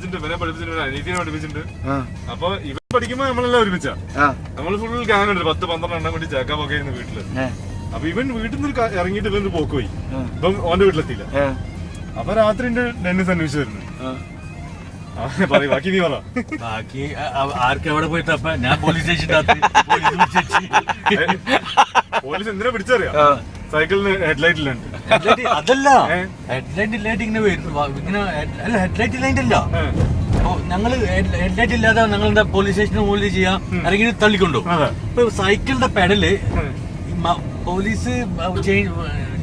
പഠിപ്പിച്ചിട്ടുണ്ട്, ഇവനെ പഠിപ്പിച്ചിട്ടുണ്ട്, അനീതിനെ പഠിപ്പിച്ചിട്ടുണ്ട്. അപ്പൊ ഇവൻ പഠിക്കുമ്പോ നമ്മളെല്ലാം ഒരുമിച്ചാ. നമ്മള് ഫുൾ ഗ്യാങ് ഉണ്ട്, 10-12 എണ്ണം കൂടി ചേക്കാപ്പൊക്കെ ആയിരുന്നു വീട്ടില്. അപ്പൊ ഇവൻ വീട്ടിൽ നിന്ന് ഇറങ്ങിയിട്ട് ഇവൻ പോക്ക് പോയി. ഇപ്പം ഓന്റെ വീട്ടിലെത്തിയില്ല. അപ്പൊ രാത്രി ഡെന്നിസ് അന്വേഷിച്ചു വരുന്നു. ബാക്കി നീ പറ. ബാക്കി ആർക്കും എവിടെ പോയിട്ട് അപ്പൊ ഞാൻ പോലീസ് സ്റ്റേഷൻ്റെ പോലീസ് എന്തിനാ പിടിച്ചറിയാം? സൈക്കിളിന് ഹെഡ്ലൈറ്റ് ഇല്ലാണ്ട്. അതല്ല, ഹെഡ്ലൈറ്റ് ഇല്ലാണ്ട് ഇങ്ങനെ ഇങ്ങനെ അല്ല, ഹെഡ്ലൈറ്റ് ഇല്ലാണ്ടല്ല. അപ്പൊ ഞങ്ങള് ഹെഡ്ലൈറ്റ് ഇല്ലാതെ ഞങ്ങൾ എന്താ പോലീസ് സ്റ്റേഷന് മുകളിൽ ചെയ്യാം, അല്ലെങ്കിൽ തള്ളിക്കൊണ്ടു. ഇപ്പൊ സൈക്കിളിന്റെ pedal police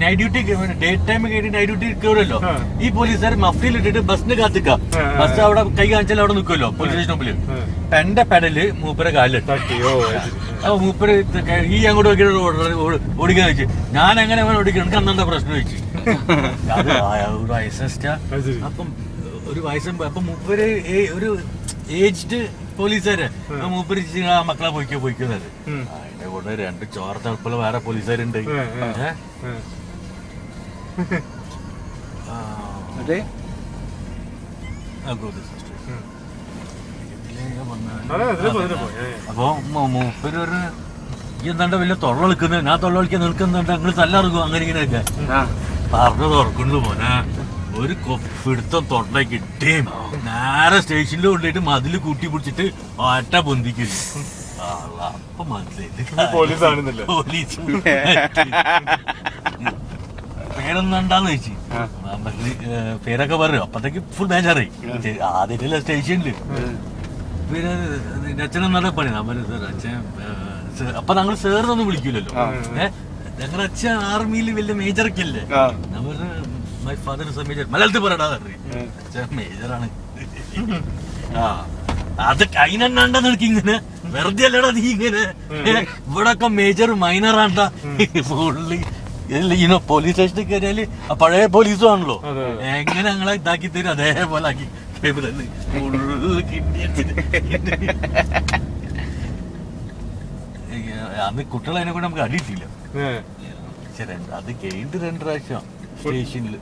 night duty, day time കഴിഞ്ഞ് നൈറ്റ് ഡ്യൂട്ടി കയറുമല്ലോ. ഈ പോലീസുകാർ മഫ്റ്റിയിൽ ഇട്ടിട്ട് ബസ്സിന് കാത്തിക്കാം. ബസ് അവിടെ കൈ കാണിച്ചാൽ അവിടെ നിൽക്കുമല്ലോ പോലീസ് സ്റ്റേഷൻ മുമ്പില്. എന്റെ പെഡല് മൂപ്പരെ കാലിലിട്ടു. അപ്പൊ മൂപ്പര് ഈ അങ്ങോട്ട് നോക്കിയിട്ട് ഓടിക്കാൻ വെച്ച്. ഞാൻ എങ്ങനെ ഓടിക്കണം, എനിക്ക് അന്നെന്താ പ്രശ്നം വെച്ച്. അത് ഒരു വയസ്സാ. അപ്പം ഒരു വയസ്സ്, അപ്പൊ മൂപ്പര് ഒരു ഏജ്ഡ് പോലീസുകാര് മൂപ്പര് മക്കളെ പോയിക്കുന്നത്. അതിന്റെ കൂടെ 2 ചോര തണുപ്പുള്ള വേറെ പോലീസുകാരുണ്ട്. അപ്പൊ മൂപ്പര് ഒരു എന്താണ്ട് വലിയ തൊള്ള വിളിക്കുന്നത്, ഞാൻ തൊള്ള വിളിക്കാൻ നിൽക്കുന്നുണ്ട്, നിങ്ങൾ തല്ലറിങ്ങും, അങ്ങനെ ഇങ്ങനെയൊക്കെ പറഞ്ഞു തുറക്കുന്നു. മോനെ ഒരു പിടുത്തം തൊണ്ട കിട്ടേം നേരെ സ്റ്റേഷനിൽ കൊണ്ടിട്ട് മതില് കൂട്ടി പിടിച്ചിട്ട് ഒറ്റ പൊന്തിക്കുന്നു. അപ്പൊ മനസ്സിലായി പോലീസ് പേരൊന്നുണ്ടാന്ന് ചോദിച്ചു. പേരൊക്കെ പറയും. അപ്പത്തേക്ക് ഫുൾ ബേജാറായി. ആദ്യമായിട്ടല്ല സ്റ്റേഷനില്. പിന്നെ അച്ഛനെന്നാ പണി. അച്ഛൻ അപ്പൊ ഞങ്ങൾ സേർന്നൊന്നും വിളിക്കൂലല്ലോ. ഞങ്ങളുടെ അച്ഛൻ ആർമിയിൽ വലിയ മേജറൊക്കെ അല്ലേ. My father is A major. മലയാളത്തിൽ പറയടാ, അച്ഛൻ മേജറാണ്. അത് അതിനെന്നാണ്ടെന്ന് എനിക്ക് ഇങ്ങനെ വെറുതെ അല്ലടാ നീ ഇങ്ങനെ. ഇവിടൊക്കെ മേജർ മൈനറാണ്ടാ ഫുള്ളി. ഇനോ പോലീസ് സ്റ്റേഷനിൽ കയറിയാല് പഴയ പോലീസും ആണല്ലോ. എങ്ങനെ ഞങ്ങളെ ഇതാക്കി തരും അതേപോലെ ആക്കി അന്ന് കുട്ടികളെ അതിനെ കൂടെ നമുക്ക് അടിയിട്ടില്ല. അത് കഴിഞ്ഞിട്ട് 2 പ്രാവശ്യം സ്റ്റേഷനില്